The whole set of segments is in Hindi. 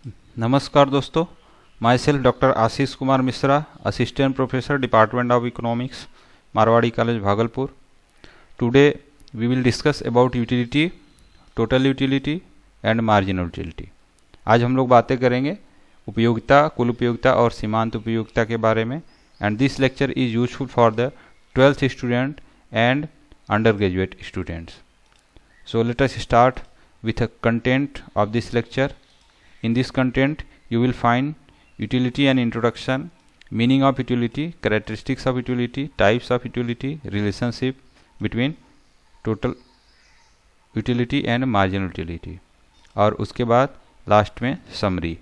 नमस्कार दोस्तों, myself doctor Ashish Kumar Mishra, assistant professor department of economics, Marwari College Bhagalpur. Today we will discuss about utility, total utility and marginal utility. आज हम लोग बातें करेंगे उपयोगिता, कुल उपयोगिता और सीमांत उपयोगिता के बारे में। And this lecture is useful for the 12th student and under graduate students. So let us start with a content of this lecture. In this content you will find utility and introduction, meaning of utility, characteristics of utility, types of utility, relationship between total utility and marginal utility, और उसके बाद लास्ट में summary.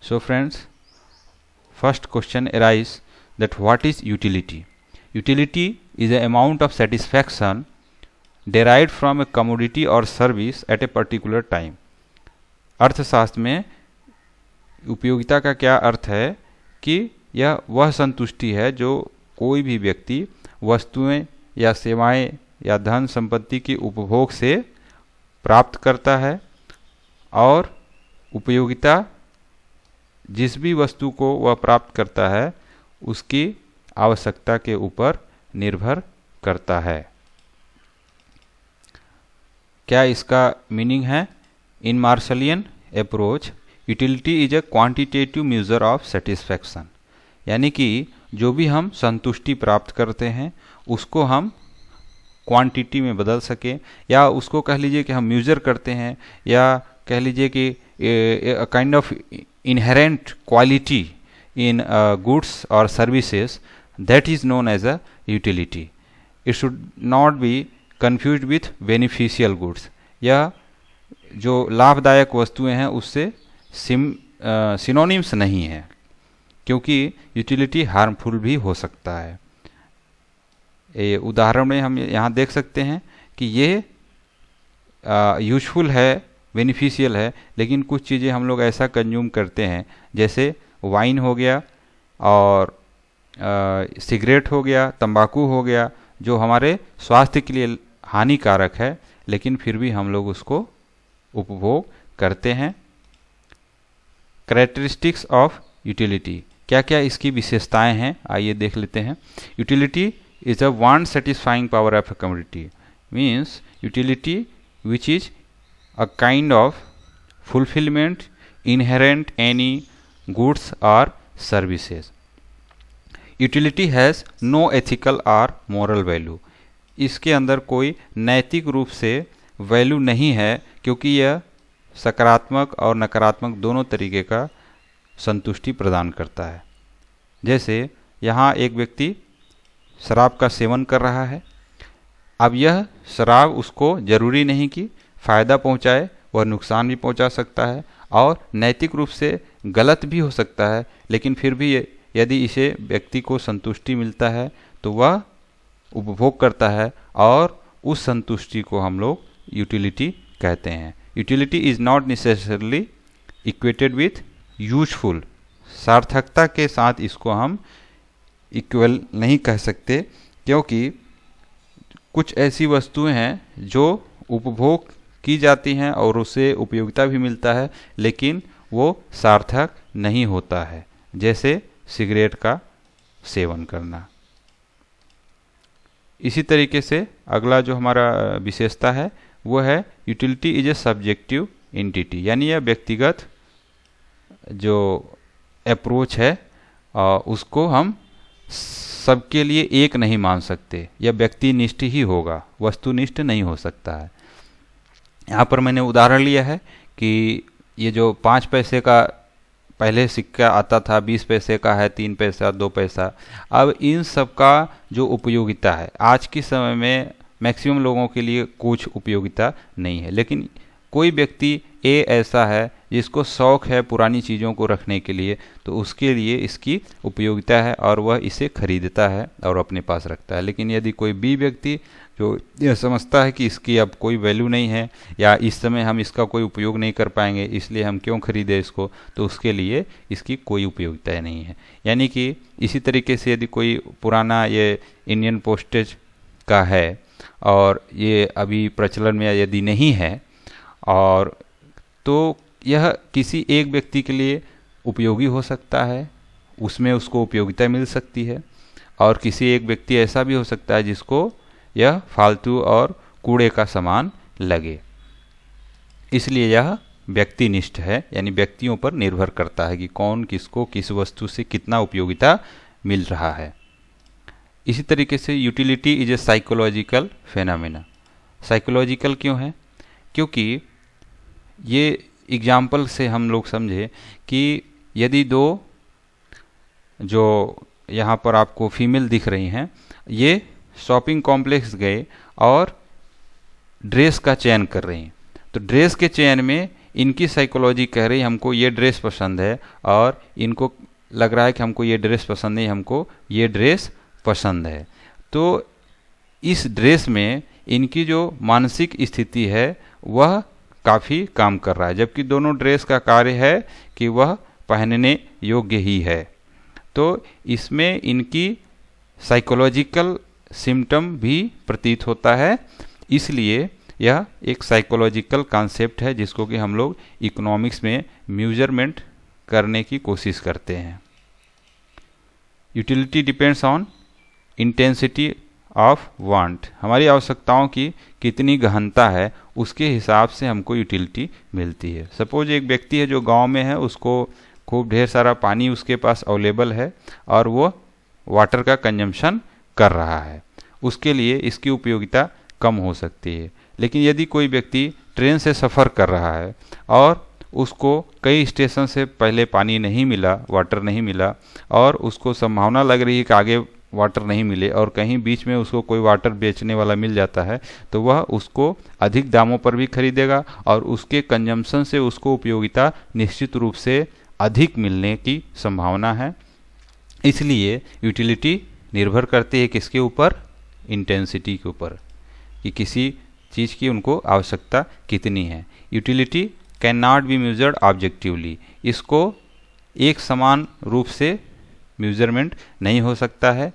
So friends, first question arise that what is utility? Utility is the amount of satisfaction derived from a commodity or service at a particular time. अर्थशास्त्र में उपयोगिता का क्या अर्थ है कि यह वह संतुष्टि है जो कोई भी व्यक्ति वस्तुएं या सेवाएं या धन संपत्ति के उपभोग से प्राप्त करता है, और उपयोगिता जिस भी वस्तु को वह प्राप्त करता है उसकी आवश्यकता के ऊपर निर्भर करता है। क्या इसका मीनिंग है? In Marshallian approach utility is a quantitative measure of satisfaction, यानी कि जो भी हम संतुष्टि प्राप्त करते हैं उसको हम क्वांटिटी में बदल सकें, या उसको कह लीजिए कि हम मेजर करते हैं, या कह लीजिए कि kind of inherent quality in goods और services, that is known as a utility. It should not be confuse with beneficial goods, या जो लाभदायक वस्तुएं हैं उससे सिनोनिम्स नहीं है, क्योंकि यूटिलिटी हार्मफुल भी हो सकता है। ये उदाहरण में हम यहाँ देख सकते हैं कि ये यूजफुल है, बेनिफिशियल है, लेकिन कुछ चीज़ें हम लोग ऐसा कंज्यूम करते हैं जैसे वाइन हो गया और सिगरेट हो गया, तंबाकू हो गया, जो हमारे स्वास्थ्य के लिए हानिकारक है, लेकिन फिर भी हम लोग उसको उपभोग करते हैं। कैरेक्टरिस्टिक्स ऑफ यूटिलिटी, क्या क्या इसकी विशेषताएं हैं, आइए देख लेते हैं। Utility is a want satisfying power of a commodity, means utility which is a kind of fulfilment inherent any goods और services. Utility has no ethical और मोरल वैल्यू, इसके अंदर कोई नैतिक रूप से वैल्यू नहीं है, क्योंकि यह सकारात्मक और नकारात्मक दोनों तरीके का संतुष्टि प्रदान करता है। जैसे यहाँ एक व्यक्ति शराब का सेवन कर रहा है, अब यह शराब उसको ज़रूरी नहीं कि फ़ायदा पहुँचाए, वह नुकसान भी पहुँचा सकता है और नैतिक रूप से गलत भी हो सकता है, लेकिन फिर भी यदि इसे व्यक्ति को संतुष्टि मिलता है तो वह उपभोग करता है, और उस संतुष्टि को हम लोग यूटिलिटी कहते हैं। Utility is not necessarily equated with useful, सार्थकता के साथ इसको हम इक्वल नहीं कह सकते, क्योंकि कुछ ऐसी वस्तुएं हैं जो उपभोग की जाती हैं और उससे उपयोगिता भी मिलता है, लेकिन वो सार्थक नहीं होता है, जैसे सिगरेट का सेवन करना। इसी तरीके से अगला जो हमारा विशेषता है वो है utility is a subjective entity, यानी यह व्यक्तिगत जो अप्रोच है उसको हम सबके लिए एक नहीं मान सकते, यह व्यक्तिनिष्ठ ही होगा, वस्तुनिष्ठ नहीं हो सकता है। यहाँ पर मैंने उदाहरण लिया है कि ये जो 5 पैसे का पहले सिक्का आता था, 20 पैसे का है, 3 पैसा, 2 पैसा, अब इन सब का जो उपयोगिता है आज के समय में मैक्सिमम लोगों के लिए कुछ उपयोगिता नहीं है, लेकिन कोई व्यक्ति ऐसा है जिसको शौक़ है पुरानी चीज़ों को रखने के लिए, तो उसके लिए इसकी उपयोगिता है और वह इसे खरीदता है और अपने पास रखता है। लेकिन यदि कोई बी व्यक्ति जो यह समझता है कि इसकी अब कोई वैल्यू नहीं है, या इस समय हम इसका कोई उपयोग नहीं कर पाएंगे, इसलिए हम क्यों खरीदें इसको, तो उसके लिए इसकी कोई उपयोगिता नहीं है। यानी कि इसी तरीके से यदि कोई पुराना ये इंडियन पोस्टेज का है और ये अभी प्रचलन में यदि नहीं है, और तो यह किसी एक व्यक्ति के लिए उपयोगी हो सकता है, उसमें उसको उपयोगिता मिल सकती है, और किसी एक व्यक्ति ऐसा भी हो सकता है जिसको यह फालतू और कूड़े का सामान लगे। इसलिए यह व्यक्तिनिष्ठ है, यानी व्यक्तियों पर निर्भर करता है कि कौन किसको किस वस्तु से कितना उपयोगिता मिल रहा है। इसी तरीके से utility is a psychological phenomena. Psychological क्यों है? क्योंकि ये एग्जाम्पल से हम लोग समझे कि यदि दो, जो यहाँ पर आपको फीमेल दिख रही हैं, ये शॉपिंग कॉम्प्लेक्स गए और ड्रेस का चयन कर रही हैं, तो ड्रेस के चयन में इनकी साइकोलॉजी कह रही हमको ये ड्रेस पसंद है, और इनको लग रहा है कि हमको ये ड्रेस पसंद नहीं, हमको ये ड्रेस पसंद है। तो इस ड्रेस में इनकी जो मानसिक स्थिति है वह काफ़ी काम कर रहा है, जबकि दोनों ड्रेस का कार्य है कि वह पहनने योग्य ही है। तो इसमें इनकी साइकोलॉजिकल सिम्टम भी प्रतीत होता है, इसलिए यह एक साइकोलॉजिकल कॉन्सेप्ट है जिसको कि हम लोग इकोनॉमिक्स में मेजरमेंट करने की कोशिश करते हैं। Utility depends on intensity of want. हमारी आवश्यकताओं की कितनी गहनता है उसके हिसाब से हमको यूटिलिटी मिलती है। सपोज एक व्यक्ति है जो गांव में है, उसको खूब ढेर सारा पानी उसके पास अवेलेबल है और वो वाटर का कंजम्पशन कर रहा है, उसके लिए इसकी उपयोगिता कम हो सकती है। लेकिन यदि कोई व्यक्ति ट्रेन से सफ़र कर रहा है और उसको कई स्टेशन से पहले पानी नहीं मिला, वाटर नहीं मिला, और उसको संभावना लग रही है कि आगे वाटर नहीं मिले, और कहीं बीच में उसको कोई वाटर बेचने वाला मिल जाता है, तो वह उसको अधिक दामों पर भी खरीदेगा और उसके कंजम्पशन से उसको उपयोगिता निश्चित रूप से अधिक मिलने की संभावना है। इसलिए यूटिलिटी निर्भर करती है किसके ऊपर? इंटेंसिटी के ऊपर, कि किसी चीज़ की उनको आवश्यकता कितनी है। Utility can not be measured objectively. इसको एक समान रूप से मेजरमेंट नहीं हो सकता है।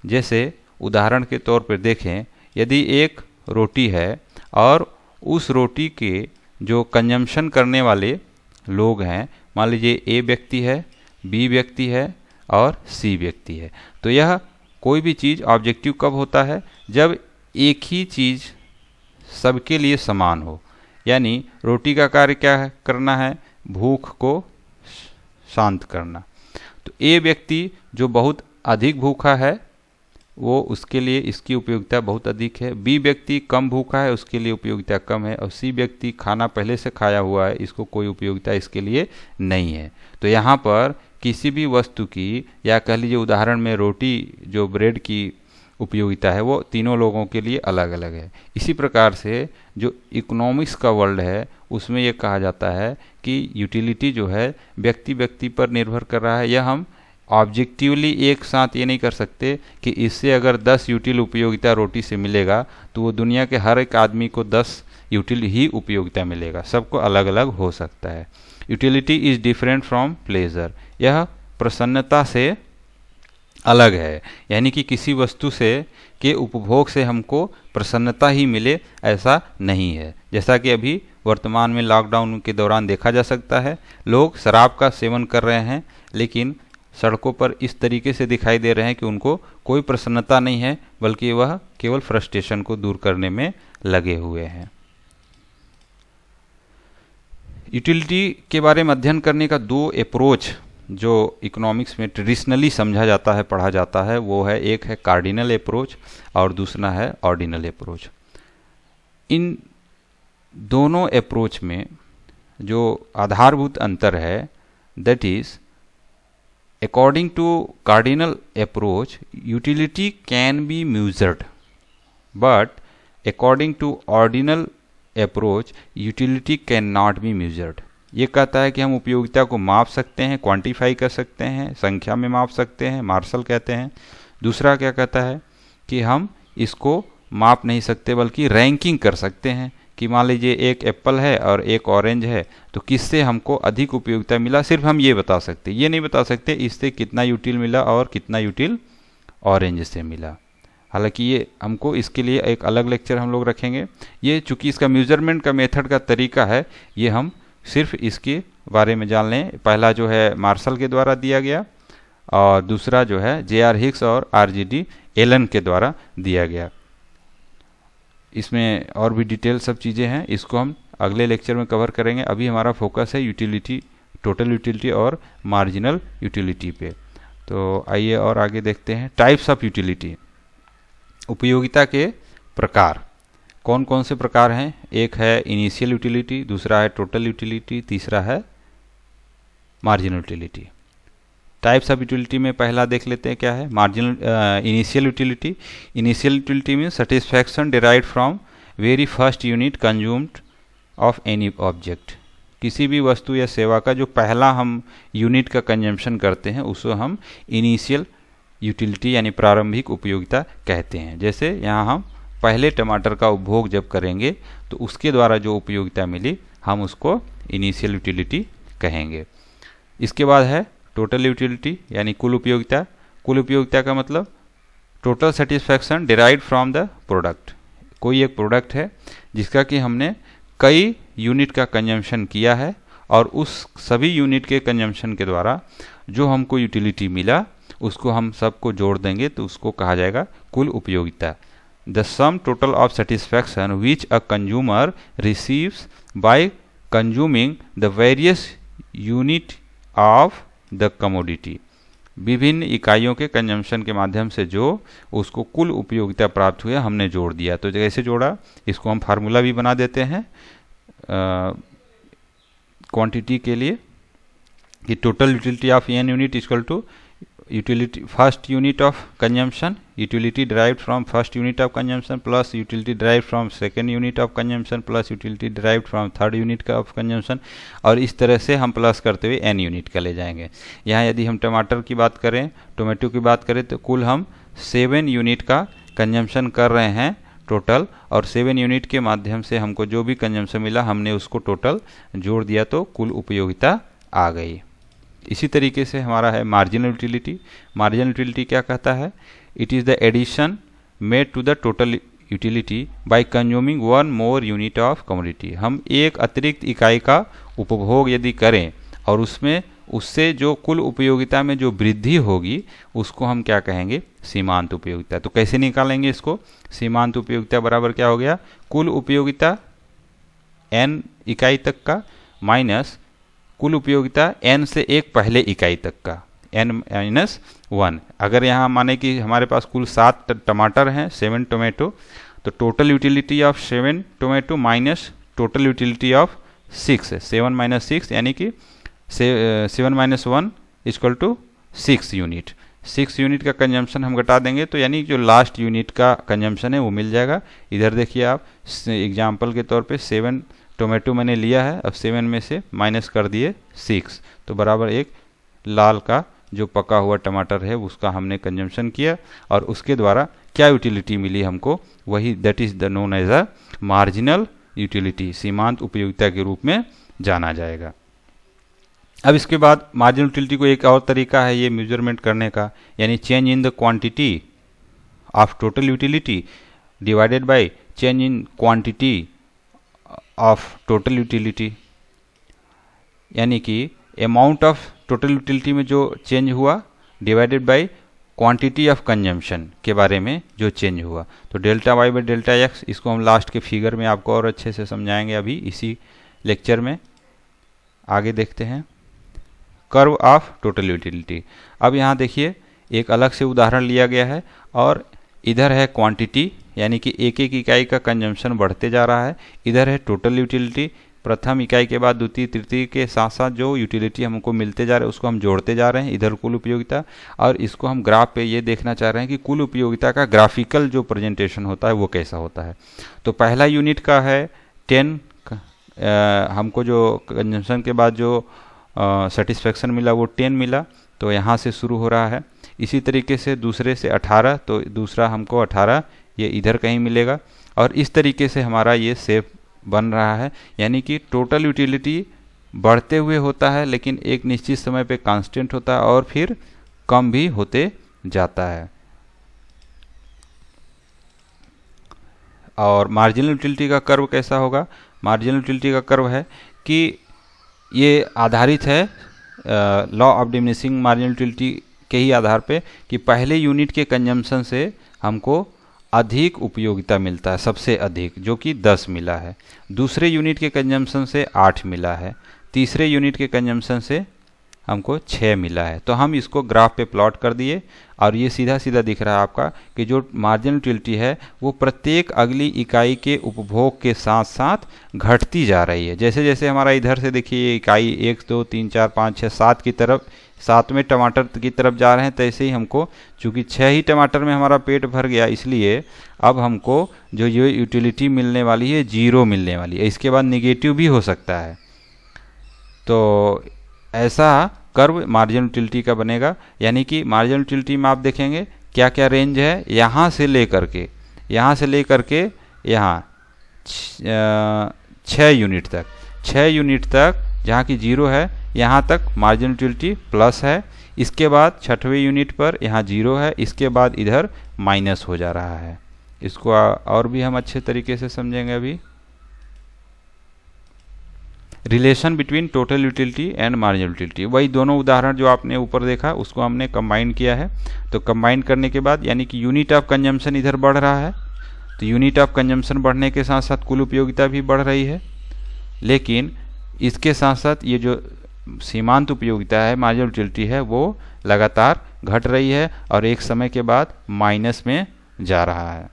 जैसे उदाहरण के तौर पर देखें, यदि एक रोटी है और उस रोटी के जो कंजम्पशन करने वाले लोग हैं, मान लीजिए ए व्यक्ति है, बी व्यक्ति है और सी व्यक्ति है, तो यह कोई भी चीज़ ऑब्जेक्टिव कब होता है? जब एक ही चीज़ सबके लिए समान हो। यानी रोटी का कार्य क्या है करना है? भूख को शांत करना। तो ए व्यक्ति जो बहुत अधिक भूखा है वो उसके लिए इसकी उपयोगिता बहुत अधिक है, बी व्यक्ति कम भूखा है उसके लिए उपयोगिता कम है, और सी व्यक्ति खाना पहले से खाया हुआ है, इसको कोई उपयोगिता इसके लिए नहीं है। तो यहाँ पर किसी भी वस्तु की, या कह लीजिए उदाहरण में रोटी जो ब्रेड की उपयोगिता है वो तीनों लोगों के लिए अलग अलग है। इसी प्रकार से जो इकोनॉमिक्स का वर्ल्ड है उसमें ये कहा जाता है कि यूटिलिटी जो है व्यक्ति व्यक्ति पर निर्भर कर रहा है। यह हम ऑब्जेक्टिवली एक साथ ये नहीं कर सकते कि इससे अगर 10 यूटिल उपयोगिता रोटी से मिलेगा तो वो दुनिया के हर एक आदमी को 10 यूटिल ही उपयोगिता मिलेगा, सबको अलग अलग हो सकता है। Utility is different from pleasure. यह प्रसन्नता से अलग है, यानी कि किसी वस्तु से के उपभोग से हमको प्रसन्नता ही मिले ऐसा नहीं है। जैसा कि अभी वर्तमान में लॉकडाउन के दौरान देखा जा सकता है, लोग शराब का सेवन कर रहे हैं लेकिन सड़कों पर इस तरीके से दिखाई दे रहे हैं कि उनको कोई प्रसन्नता नहीं है, बल्कि वह केवल फ्रस्ट्रेशन को दूर करने में लगे हुए हैं। यूटिलिटी के बारे में अध्ययन करने का 2 अप्रोच जो इकोनॉमिक्स में ट्रेडिशनली समझा जाता है, पढ़ा जाता है, वो है, एक है कार्डिनल अप्रोच और दूसरा है ऑर्डिनल अप्रोच। इन दोनों अप्रोच में जो आधारभूत अंतर है, that is according to cardinal approach utility can be measured, but according to ordinal approach utility cannot be measured। ये कहता है कि हम उपयोगिता को माप सकते हैं, क्वांटिफाई कर सकते हैं, संख्या में माप सकते हैं, मार्शल कहते हैं। दूसरा क्या कहता है कि हम इसको माप नहीं सकते बल्कि रैंकिंग कर सकते हैं कि मान लीजिए एक एप्पल है और एक ऑरेंज है, तो किससे हमको अधिक उपयोगिता मिला, सिर्फ हम ये बता सकते, ये नहीं बता सकते इससे कितना यूटिल मिला और कितना यूटिल ऑरेंज से मिला। हालांकि ये हमको इसके लिए एक अलग लेक्चर हम लोग रखेंगे। ये चूंकि इसका मेजरमेंट का मेथड का तरीका है, ये हम सिर्फ इसके बारे में जान लें। पहला जो है मार्शल के द्वारा दिया गया और दूसरा जो है जे.आर. हिक्स और आर.जी.डी. एलन के द्वारा दिया गया। इसमें और भी डिटेल सब चीज़ें हैं, इसको हम अगले लेक्चर में कवर करेंगे। अभी हमारा फोकस है यूटिलिटी, टोटल यूटिलिटी और मार्जिनल यूटिलिटी पे। तो आइए और आगे देखते हैं। टाइप्स ऑफ यूटिलिटी, उपयोगिता के प्रकार कौन कौन से प्रकार हैं? एक है इनिशियल यूटिलिटी, दूसरा है टोटल यूटिलिटी, तीसरा है marginal utility. Types of utility में पहला देख लेते हैं क्या है, marginal initial utility. Initial utility means satisfaction derived from very first unit consumed of any object. किसी भी वस्तु या सेवा का जो पहला हम यूनिट का कंजम्पशन करते हैं उसको हम इनिशियल यूटिलिटी यानी प्रारंभिक उपयोगिता कहते हैं। जैसे यहाँ हम पहले टमाटर का उपभोग जब करेंगे तो उसके द्वारा जो उपयोगिता मिली हम उसको इनिशियल यूटिलिटी कहेंगे। इसके बाद है टोटल यूटिलिटी यानी कुल उपयोगिता। कुल उपयोगिता का मतलब total satisfaction derived from the product. कोई एक प्रोडक्ट है जिसका कि हमने कई यूनिट का कंजम्पशन किया है और उस सभी यूनिट के कंजम्पशन के द्वारा जो हमको यूटिलिटी मिला उसको हम सबको जोड़ देंगे तो उसको कहा जाएगा कुल उपयोगिता। The sum total of satisfaction which a consumer receives bye consuming the various unit of the commodity. विभिन्न इकाइयों के कंजम्पशन के माध्यम से जो उसको कुल उपयोगिता प्राप्त हुआ हमने जोड़ दिया। तो कैसे जोड़ा, इसको हम फार्मूला भी बना देते हैं क्वांटिटी के लिए कि total utility of N unit equal to utility first unit of consumption, utility derived from first unit of consumption plus utility derived from second unit of consumption plus utility derived from third unit का ऑफ कंजम्पशन, और इस तरह से हम प्लस करते हुए एन यूनिट का ले जाएंगे। यहाँ यदि हम टमाटर की बात करें, टोमेटो की बात करें तो कुल हम 7 यूनिट का कंजम्पशन कर रहे हैं टोटल, और 7 यूनिट के माध्यम से हमको जो भी कंजम्पशन मिला हमने उसको टोटल जोड़ दिया तो कुल उपयोगिता आ गई। इसी तरीके से हमारा है मार्जिनल यूटिलिटी। मार्जिनल यूटिलिटी क्या कहता है, it is the addition made to the total utility by consuming one more unit of commodity. हम एक अतिरिक्त इकाई का उपभोग यदि करें और उसमें उससे जो कुल उपयोगिता में जो वृद्धि होगी उसको हम क्या कहेंगे, सीमांत उपयोगिता। तो कैसे निकालेंगे इसको, सीमांत उपयोगिता बराबर क्या हो गया, कुल उपयोगिता n इकाई तक का माइनस कुल उपयोगिता n से एक पहले इकाई तक का n-1। अगर यहाँ माने कि हमारे पास कुल 7 टमाटर हैं, 7 टोमेटो, तो total utility of 7 tomato minus total utility of 6 है, 7 माइनस 6 यानी कि 7 minus 1 equal to 6 unit. 6 unit का कंजम्पशन हम घटा देंगे तो यानी जो लास्ट यूनिट का कंजम्पशन है वो मिल जाएगा। इधर देखिए आप एग्जाम्पल के तौर पे 7 टोमेटो मैंने लिया है, अब 7 में से माइनस कर दिए 6 तो बराबर एक लाल का जो पका हुआ टमाटर है उसका हमने कंजम्पशन किया और उसके द्वारा क्या यूटिलिटी मिली हमको, वही that is the known as a marginal utility, सीमांत उपयोगिता के रूप में जाना जाएगा। अब इसके बाद मार्जिनल यूटिलिटी को एक और तरीका है ये मेजरमेंट करने का, यानी change in the quantity of total utility divided by change in quantity of total utility, यानी कि अमाउंट ऑफ टोटल यूटिलिटी में जो चेंज हुआ divided by quantity of consumption के बारे में जो चेंज हुआ। तो delta Y by delta X, इसको हम लास्ट के फिगर में आपको और अच्छे से समझाएंगे अभी इसी लेक्चर में। आगे देखते हैं कर्व ऑफ टोटल यूटिलिटी। अब यहाँ देखिए एक अलग से उदाहरण लिया गया है और इधर है क्वांटिटी यानी कि एक एक इकाई का कंजम्पशन बढ़ते जा रहा है, इधर है टोटल यूटिलिटी, प्रथम इकाई के बाद द्वितीय तृतीय के साथ साथ जो यूटिलिटी हमको मिलते जा रहे हैं उसको हम जोड़ते जा रहे हैं, इधर कुल उपयोगिता, और इसको हम ग्राफ पे ये देखना चाह रहे हैं कि कुल उपयोगिता का ग्राफिकल जो प्रेजेंटेशन होता है वो कैसा होता है। तो पहला यूनिट का है 10, हमको जो कंजम्पशन के बाद जो सेटिस्फैक्शन मिला वो 10 मिला, तो यहाँ से शुरू हो रहा है। इसी तरीके से दूसरे से 18, तो दूसरा हमको 18 ये इधर कहीं मिलेगा, और इस तरीके से हमारा ये शेप बन रहा है, यानी कि टोटल यूटिलिटी बढ़ते हुए होता है लेकिन एक निश्चित समय पे कांस्टेंट होता है और फिर कम भी होते जाता है। और मार्जिनल यूटिलिटी का कर्व कैसा होगा, मार्जिनल यूटिलिटी का कर्व है कि ये आधारित है law of diminishing marginal utility के ही आधार पे कि पहले यूनिट के कंजम्पशन से हमको अधिक उपयोगिता मिलता है, सबसे अधिक, जो कि 10 मिला है। दूसरे यूनिट के कंजम्पशन से 8 मिला है। तीसरे यूनिट के कंजम्पशन से हमको 6 मिला है। तो हम इसको ग्राफ पे प्लॉट कर दिए और ये सीधा सीधा दिख रहा है आपका कि जो मार्जिनल यूटिलिटी है वो प्रत्येक अगली इकाई के उपभोग के साथ साथ घटती जा रही है। जैसे जैसे हमारा इधर से देखिए इकाई 1 2 3 4 5 6 7 की तरफ, 7वें टमाटर की तरफ जा रहे हैं, तैसे ही हमको चूँकि 6 ही टमाटर में हमारा पेट भर गया, इसलिए अब हमको जो ये यूटिलिटी मिलने वाली है 0 मिलने वाली है। इसके बाद निगेटिव भी हो सकता है। तो ऐसा कर्व मार्जिनल यूटिलिटी का बनेगा। यानी कि मार्जिनल यूटिलिटी में आप देखेंगे क्या क्या रेंज है, यहाँ से लेकर के यहाँ 6 यूनिट तक, 6 यूनिट तक जहाँ की 0 है यहाँ तक मार्जिनल यूटिलिटी प्लस है। इसके बाद 6वें यूनिट पर यहाँ 0 है, इसके बाद इधर माइनस हो जा रहा है। इसको और भी हम अच्छे तरीके से समझेंगे अभी। Relation between total utility and marginal utility, वही दोनों उदाहरण जो आपने ऊपर देखा उसको हमने कंबाइन किया है। तो कंबाइन करने के बाद यानी कि यूनिट ऑफ कंजम्पशन इधर बढ़ रहा है, तो यूनिट ऑफ कंजम्पशन बढ़ने के साथ साथ कुल उपयोगिता भी बढ़ रही है। लेकिन इसके साथ साथ ये जो सीमांत उपयोगिता है, मार्जिनल यूटिलिटी है, वो लगातार घट रही है और एक समय के बाद माइनस में जा रहा है।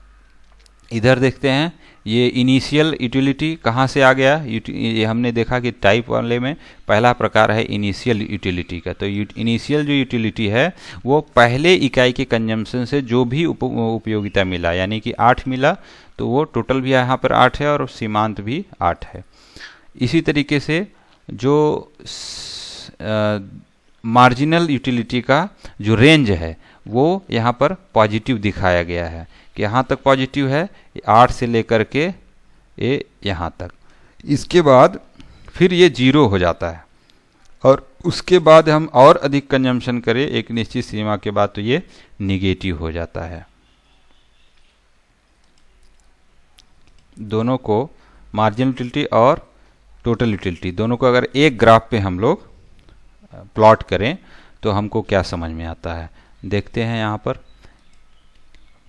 इधर देखते हैं ये इनिशियल यूटिलिटी कहाँ से आ गया। ये हमने देखा कि टाइप वाले में पहला प्रकार है इनिशियल यूटिलिटी का। तो इनिशियल जो यूटिलिटी है वो पहले इकाई के कंजम्पशन से जो भी उपयोगिता मिला, यानी कि 8 मिला, तो वो टोटल भी यहाँ पर 8 है और सीमांत भी 8 है। इसी तरीके से जो मार्जिनल यूटिलिटी का जो रेंज है वो यहाँ पर पॉजिटिव दिखाया गया है कि यहाँ तक पॉजिटिव है, 8 से लेकर के ये यहाँ तक। इसके बाद फिर ये 0 हो जाता है और उसके बाद हम और अधिक कंजम्पशन करें एक निश्चित सीमा के बाद तो ये निगेटिव हो जाता है। दोनों को, मार्जिनल यूटिलिटी और टोटल यूटिलिटी, दोनों को अगर एक ग्राफ पे हम लोग प्लॉट करें तो हमको क्या समझ में आता है, देखते हैं। यहाँ पर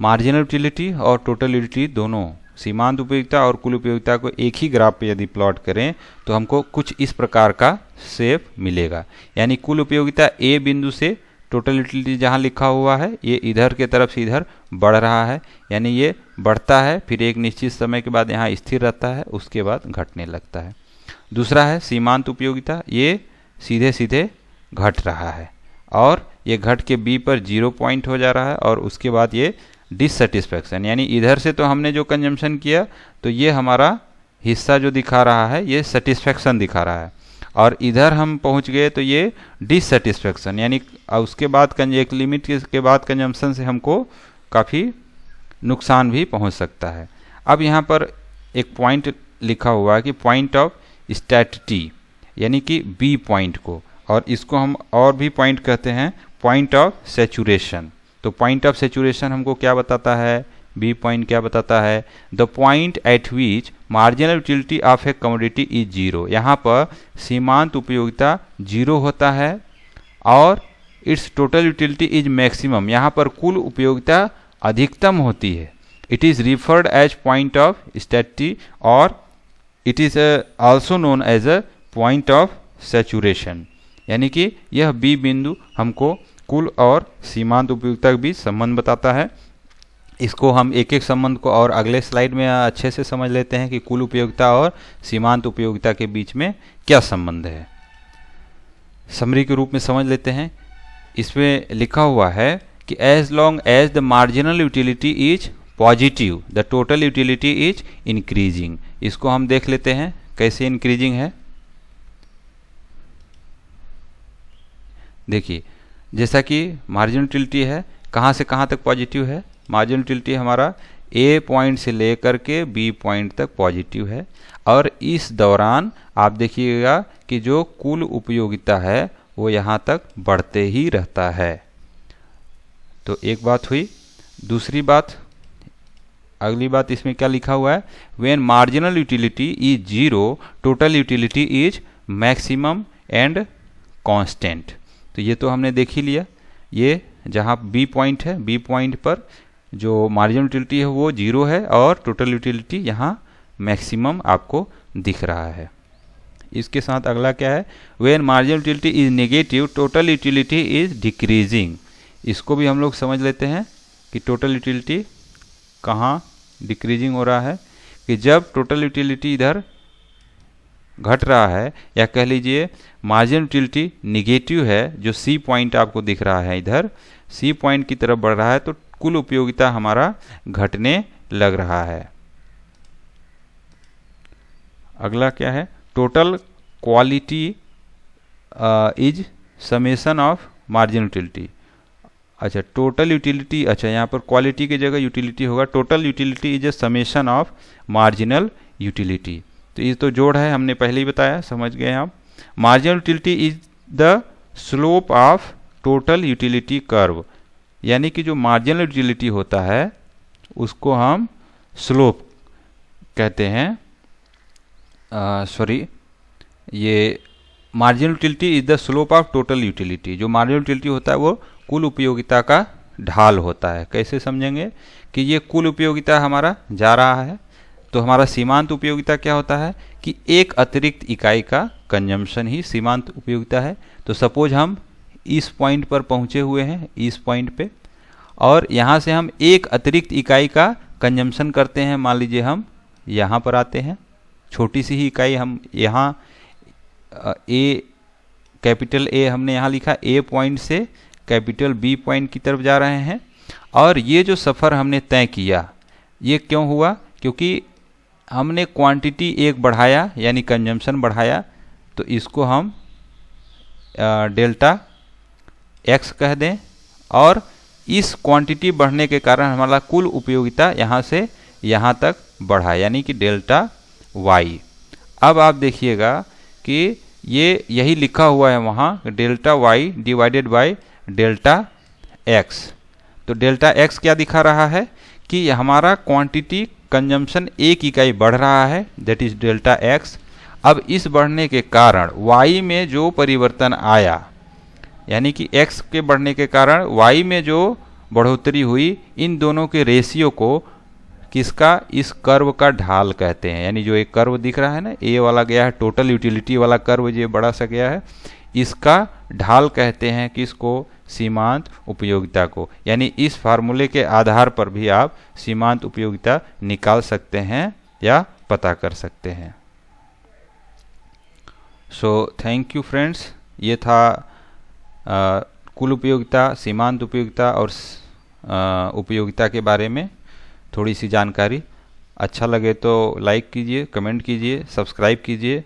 मार्जिनल यूटिलिटी और टोटल यूटिलिटी दोनों, सीमांत उपयोगिता और कुल उपयोगिता को एक ही ग्राफ पे यदि प्लॉट करें तो हमको कुछ इस प्रकार का शेप मिलेगा। यानी कुल उपयोगिता ए बिंदु से टोटल यूटिलिटी जहाँ लिखा हुआ है ये इधर के तरफ से इधर बढ़ रहा है, यानी ये बढ़ता है, फिर एक निश्चित समय के बाद यहाँ स्थिर रहता है, उसके बाद घटने लगता है। दूसरा है सीमांत उपयोगिता, ये सीधे सीधे घट रहा है और ये घट के बी पर 0 पॉइंट हो जा रहा है और उसके बाद ये डिससेटिस्फैक्शन, यानी इधर से तो हमने जो कंजम्पशन किया तो ये हमारा हिस्सा जो दिखा रहा है ये सेटिस्फैक्शन दिखा रहा है और इधर हम पहुंच गए तो ये डिससेटिस्फैक्शन, यानी उसके बाद एक लिमिट के बाद कंजम्पशन से हमको काफ़ी नुकसान भी पहुंच सकता है। अब यहाँ पर एक पॉइंट लिखा हुआ है कि पॉइंट ऑफ स्टैटिटी, यानी कि बी पॉइंट को, और इसको हम और भी पॉइंट कहते हैं पॉइंट ऑफ सेचुरेशन। तो पॉइंट ऑफ सेचुरेशन हमको क्या बताता है, बी पॉइंट क्या बताता है, the point at which marginal utility of a commodity is 0। यहाँ पर सीमांत उपयोगिता 0 होता है और it's total utility is maximum, यहाँ पर कुल उपयोगिता अधिकतम होती है। It is referred as point of satiety और it is also known as a point of saturation. यानी कि यह बी बिंदु हमको कुल और सीमांत उपयोगिता के बीच संबंध बताता है। इसको हम एक एक संबंध को और अगले स्लाइड में अच्छे से समझ लेते हैं कि कुल उपयोगिता और सीमांत उपयोगिता के बीच में क्या संबंध है। समरी के रूप में समझ लेते हैं। इसमें लिखा हुआ है कि as long as the marginal utility is positive the total utility is increasing. इसको हम देख लेते हैं कैसे इंक्रीजिंग है। देखिए, जैसा कि मार्जिनल यूटिलिटी है, कहाँ से कहाँ तक पॉजिटिव है, मार्जिनल यूटिलिटी हमारा ए पॉइंट से लेकर के बी पॉइंट तक पॉजिटिव है और इस दौरान आप देखिएगा कि जो कुल उपयोगिता है वो यहाँ तक बढ़ते ही रहता है। तो एक बात हुई। दूसरी बात, अगली बात इसमें क्या लिखा हुआ है, when marginal utility is 0 total utility is maximum and constant. तो ये तो हमने देख ही लिया। ये जहाँ बी पॉइंट है, बी पॉइंट पर जो मार्जिनल यूटिलिटी है वो 0 है और टोटल यूटिलिटी यहाँ मैक्सिमम आपको दिख रहा है। इसके साथ अगला क्या है, when marginal utility is negative total utility is decreasing. इसको भी हम लोग समझ लेते हैं कि टोटल यूटिलिटी कहाँ डिक्रीजिंग हो रहा है, कि जब टोटल यूटिलिटी इधर घट रहा है या कह लीजिए मार्जिनल यूटिलिटी निगेटिव है, जो सी पॉइंट आपको दिख रहा है इधर सी पॉइंट की तरफ बढ़ रहा है, तो कुल उपयोगिता हमारा घटने लग रहा है। अगला क्या है, total quality is summation of marginal utility. अच्छा, टोटल यूटिलिटी, अच्छा यहाँ पर क्वालिटी की जगह यूटिलिटी होगा। Total utility is a summation of marginal utility. तो ये तो जोड़ है, हमने पहले ही बताया, समझ गए आप। Marginal utility is the slope of total utility curve, यानी कि जो मार्जिनल यूटिलिटी होता है उसको हम स्लोप कहते हैं। ये marginal utility is the slope of total utility. जो मार्जिनल यूटिलिटी होता है वो कुल उपयोगिता का ढाल होता है। कैसे समझेंगे कि ये कुल उपयोगिता हमारा जा रहा है, तो हमारा सीमांत उपयोगिता क्या होता है कि एक अतिरिक्त इकाई का कंजम्पशन ही सीमांत उपयोगिता है। तो सपोज हम इस पॉइंट पर पहुंचे हुए हैं, इस पॉइंट पे, और यहाँ से हम एक अतिरिक्त इकाई का कंजम्पशन करते हैं। मान लीजिए हम यहाँ पर आते हैं, छोटी सी ही इकाई, हम यहाँ ए, कैपिटल ए हमने यहाँ लिखा, ए पॉइंट से कैपिटल बी पॉइंट की तरफ जा रहे हैं। और ये जो सफ़र हमने तय किया ये क्यों हुआ, क्योंकि हमने क्वांटिटी एक बढ़ाया यानी कंजम्पशन बढ़ाया, तो इसको हम डेल्टा एक्स कह दें। और इस क्वांटिटी बढ़ने के कारण हमारा कुल उपयोगिता यहाँ से यहाँ तक बढ़ा, यानी कि डेल्टा वाई। अब आप देखिएगा कि ये यही लिखा हुआ है वहाँ, delta Y divided by delta X. तो डेल्टा एक्स क्या दिखा रहा है कि हमारा क्वांटिटी कंजम्पशन एक इकाई बढ़ रहा है, दैट इज डेल्टा एक्स। अब इस बढ़ने के कारण वाई में जो परिवर्तन आया, यानी कि एक्स के बढ़ने के कारण वाई में जो बढ़ोतरी हुई, इन दोनों के रेशियो को किसका, इस कर्व का ढाल कहते हैं। यानी जो एक कर्व दिख रहा है ना, ए वाला गया है, टोटल यूटिलिटी वाला कर्व ये बड़ा सा गया है, इसका ढाल कहते हैं किसको, सीमांत उपयोगिता को। यानी इस फार्मूले के आधार पर भी आप सीमांत उपयोगिता निकाल सकते हैं या पता कर सकते हैं। सो थैंक यू फ्रेंड्स, ये था कुल उपयोगिता, सीमांत उपयोगिता और उपयोगिता के बारे में थोड़ी सी जानकारी। अच्छा लगे तो लाइक कीजिए, कमेंट कीजिए, सब्सक्राइब कीजिए।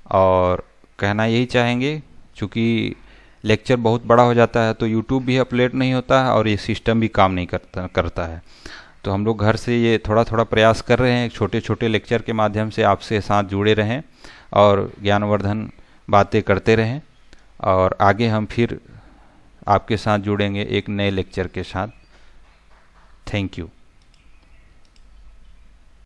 और कहना यही चाहेंगे, चूँकि लेक्चर बहुत बड़ा हो जाता है तो यूट्यूब भी अपलोड नहीं होता है और ये सिस्टम भी काम नहीं करता है। तो हम लोग घर से ये थोड़ा थोड़ा प्रयास कर रहे हैं, छोटे छोटे लेक्चर के माध्यम से आपसे साथ जुड़े रहें और ज्ञानवर्धन बातें करते रहें। और आगे हम फिर आपके साथ जुड़ेंगे एक नए लेक्चर के साथ। Thank you.